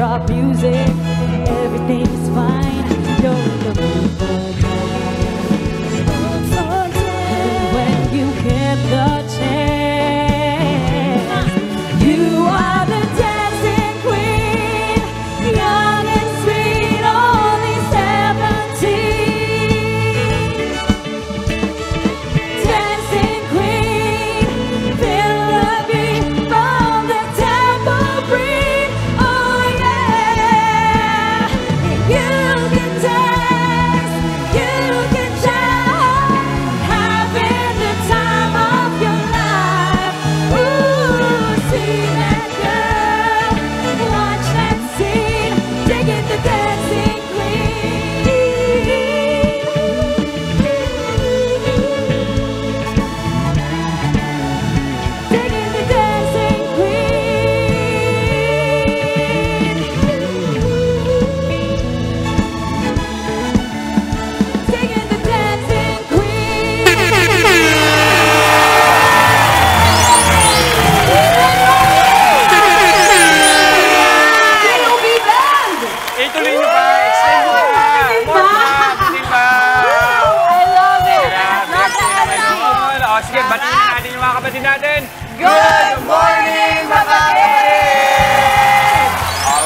drop music, everything's fine. You're the people. And when you get the chance, you are the dancing queen, young and sweet, only 17. Dancing queen, feel the beat from the tambourine. Oh yeah, you can dance, you can shout, having the time of your life. Ooh, see that girl, watch that scene, digging the dancing queen. Digging the dancing queen. Digging the dancing queen. K.O.B. Band! Ituloy nyo pa. Extend nyo pa. More pa. Diba? I love it! Not the energy. O, sige, batiin na natin yung mga kapatid natin. Good morning, mga kapatid!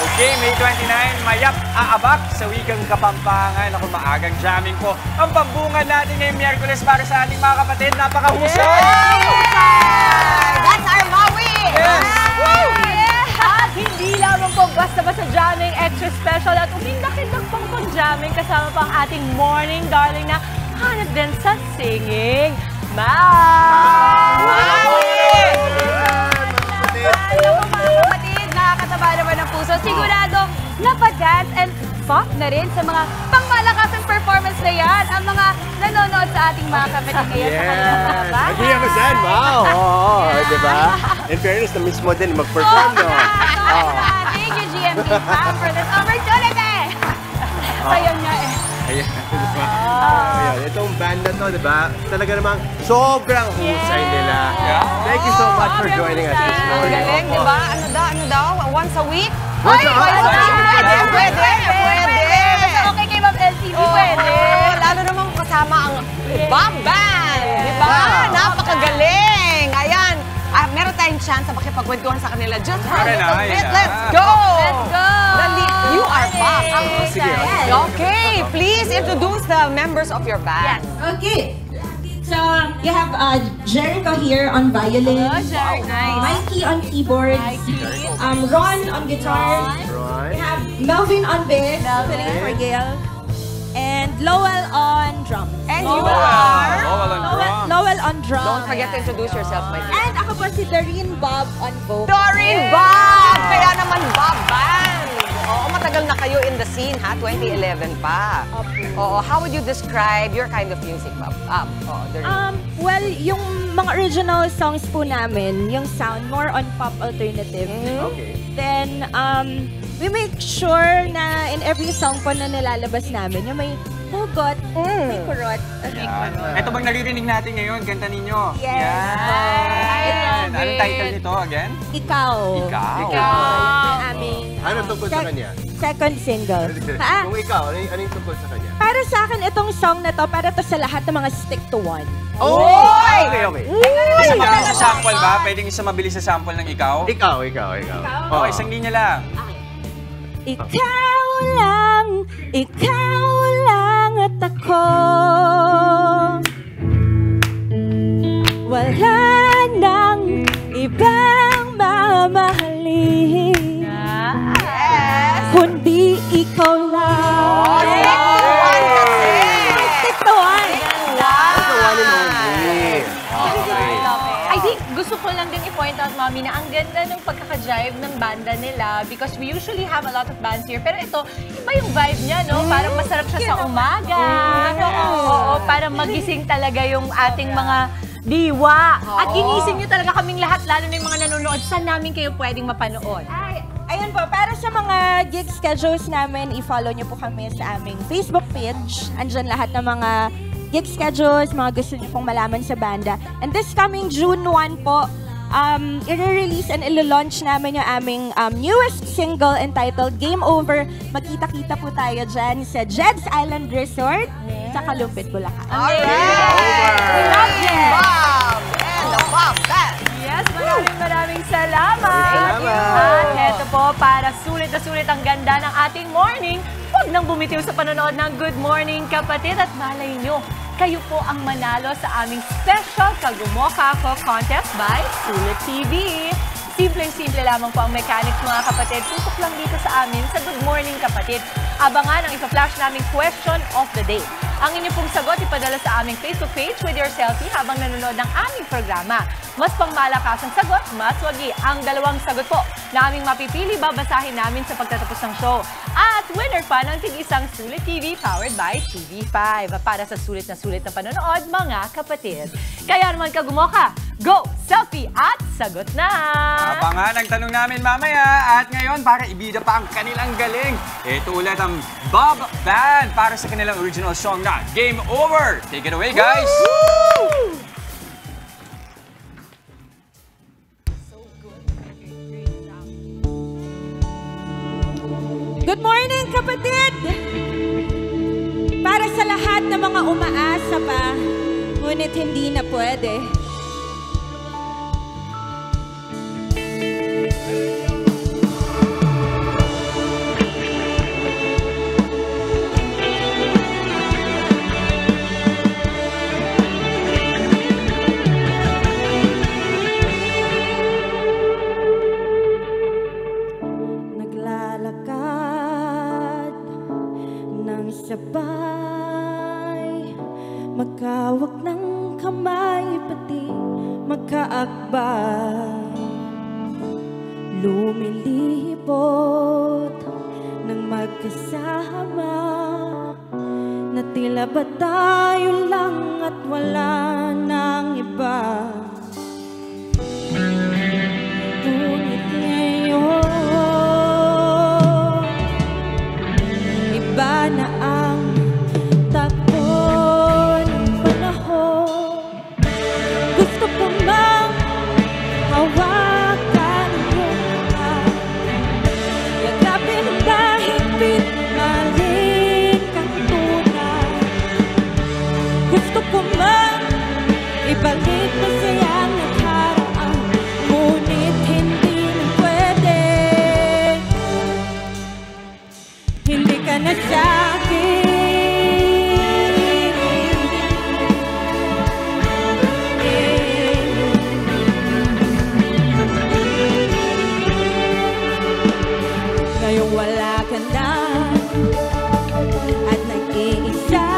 Okay, May 29, mayap aabak sa wikang Kapampangan. Ako, maagang jamming po. Ang pambungan natin ngayong Miyerkules para sa ating mga kapatid. Napakahusay! That's our Maui! Yes! At hindi lamang po basta-basta jamming, extra special at umindak-indak pang pang-jamming kasama pang ating morning darling na hanap din sa singing. Maui! Alam mo mga kapatid, nakakataba naman ng puso. Sigurado, napadance and pop na rin sa mga pangmalakasang performance na yan. Ang mga nanonood sa ating mga kapatid ngayon sa kanilang mga bahay. Agree ako dyan, wow! Oo, diba? In fairness, na mismo din mag-perform, no? Thank you, GMT Pam, for this opportunity! Ayun nga eh. Ayan, diba? Ayan, itong band na to, diba? Talaga namang sobrang husay nila. Thank you so much for joining us this Ang morning. galing, di ba? Ano daw? Once a week? Once a week? Pwede. Basta okay kay Ma'am LCD, pwede. Oo, lalo namang kasama ang Bob Band. Di ba? Napakagaling. Ayan. Meron tayong chance na makipagkwentuhan sa kanila. Just for a Okay na, little bit. ayan. Let's go! Let's go! You are Bob. Sige, Okay, please introduce the members of your band. Okay. So, you have Jericho here on violin. Oh, Jerry, nice. Mikey on keyboards. Ron on guitar. Right. We have Melvin on bass. Melvin for Gail. And Lowell on drums. And you are? Lowell on drums. Don't forget to introduce yourself, my dear. And ako po si Doreen Bob on vocals. Doreen Bob! Kaya naman Bob Band! Oo, matagal na kayo in the scene, ha? 2011 pa. Oo, how would you describe your kind of music, Bob? Doreen. Well, yung mga original songs po namin, yung sound more on pop alternative. Okay. Then, we make sure na in every song po na nilalabas namin, yung may hugot, may kurot. Ito bang naririnig natin ngayon? Ganda ninyo. Yes. Yan. I love Anong it. title nito again? Ikaw. Ikaw. Yung aming Ano tungkol sa kanya? second single. Ha? Kung ikaw, ano yung tungkol sa kanya? Para sa akin, itong song na to, para to sa lahat ng mga stick to one. Oh! Okay. Isa mabilis sa sample ba? Pwedeng isa mabilis sa sample ng ikaw? Ikaw. Oo, isang linya lang. Ikaw lang at ako. Wala nang ibang mamahalin. Kundi ikaw lang. Stick to one. I think gusto ko lang din i-point out, Mami, na ang ganda ng pagkaka-jive ng banda nila because we usually have a lot of bands here. Pero ito, iba yung vibe niya, no? Parang masarap siya sa umaga. Oo, parang magising talaga yung ating mga diwa. At ginising niyo talaga kaming lahat, lalo na yung mga nanonood. Saan namin kayo pwedeng mapanood? Ayun po, para sa mga gig schedules namin, i-follow niyo po kami sa aming Facebook page. Andyan lahat ng mga gig schedules, mga gusto niyo pong malaman sa banda. And this coming June 1 po, i-release and i-launch namin yung aming newest single entitled Game Over. Magkita-kita po tayo dyan sa Jed's Island Resort sa Kalumpit, Bulacan. Alright! We love Jed! Bob and the Bob Band. Yes, maraming salamat. Salamat. At heto po, para sulit na sulit ang ganda ng ating morning, huwag nang bumitiw sa panonood ng Good Morning Kapatid at malay nyo, kayo po ang manalo sa aming special Kagumoka Ko Contest by Sulit TV. Simpleng-simple lamang po ang mechanics, mga kapatid. Tutok lang dito sa amin sa Good Morning Kapatid. Abangan ang ipa-flash naming question of the day. Ang inyong pong sagot ipadala sa aming Facebook page with your selfie habang nanonood ng aming programa. Mas pangmalakas ang sagot, mas wagi. Ang dalawang sagot po na aming mapipili, babasahin namin sa pagtatapos ng show. At winner pa ng tig-isang Sulit TV powered by TV5 para sa sulit na panonood, mga kapatid. Kaya naman Kagumoka, go! Selfie at sagot na! Abangan ang tanong namin mamaya. At ngayon, para ibida pa ang kanilang galing, ito ulit ang Bob Band para sa kanilang original song na Game Over. Take it away, guys! Woo! Good morning, kapatid! Para sa lahat ng mga umaasa pa, ngunit hindi na pwede. Naglalakad ng sabay, magkawak ng kamay, pati magkaakbay. Lumilipot ng magkasama, na tila ba tayo lang at wala nang iba. Ngunit ngayon, iba na ang takbo ng panahon. Gusto ko mang hawakan ang iyong kamay, yakapin ang mahigpit, mahalin kang tunay. Gusto ko mang ibalik masaya ang nakaraan, ngunit hindi na pwede. Hindi ka na sa'kin. Ngayong wala ka na at nag-iisa,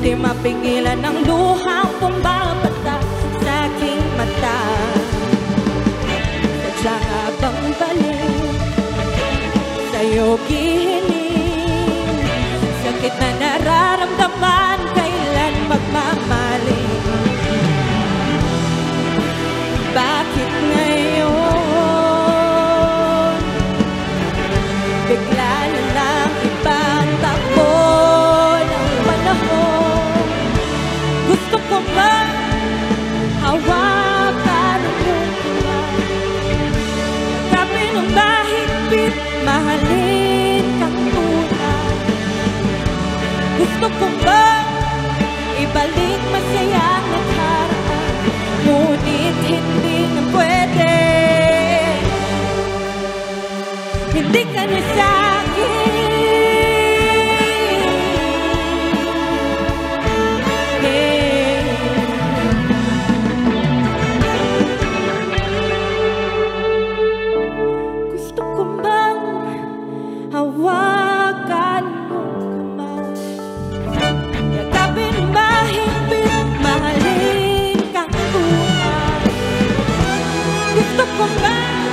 di mapigilan ang luhang pumapata sa aking mata. Sadya nga bang balik sa'yo gihiling, sakit na nararamdaman, kailan magmamaling? Bakit ngayon bigla na lang ibang takbo ng panahon? Gusto ko bang hawakan ang iyong kamay, yakapin ang mahigpit, mahalin kang tunay. Gusto ko bang ibalik masaya ang nakaraan, ngunit hindi na pwede. Hindi ka na sa'kin. Gusto ko bang hawakan ang kamay, yakapin ang mahigpit, mahalin kang tunay. Gusto ko bang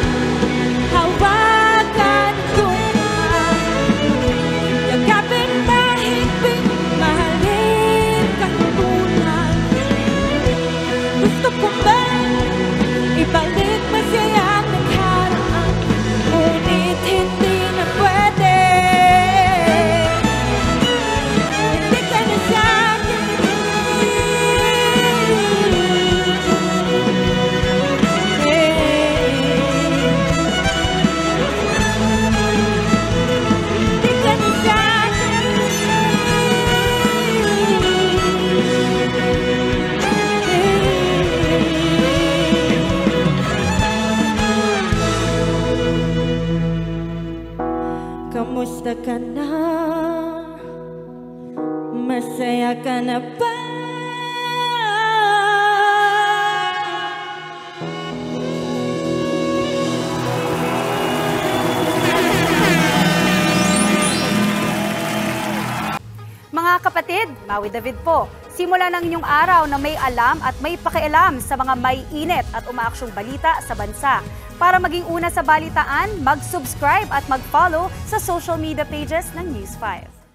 hawakan ang Masaya ka na ba? Mga kapatid, Maui David po. Simula ng inyong araw na may alam at may pakialam sa mga may init at umaaksyong balita sa bansa. Para maging una sa balitaan, mag-subscribe at mag-follow sa social media pages ng News 5.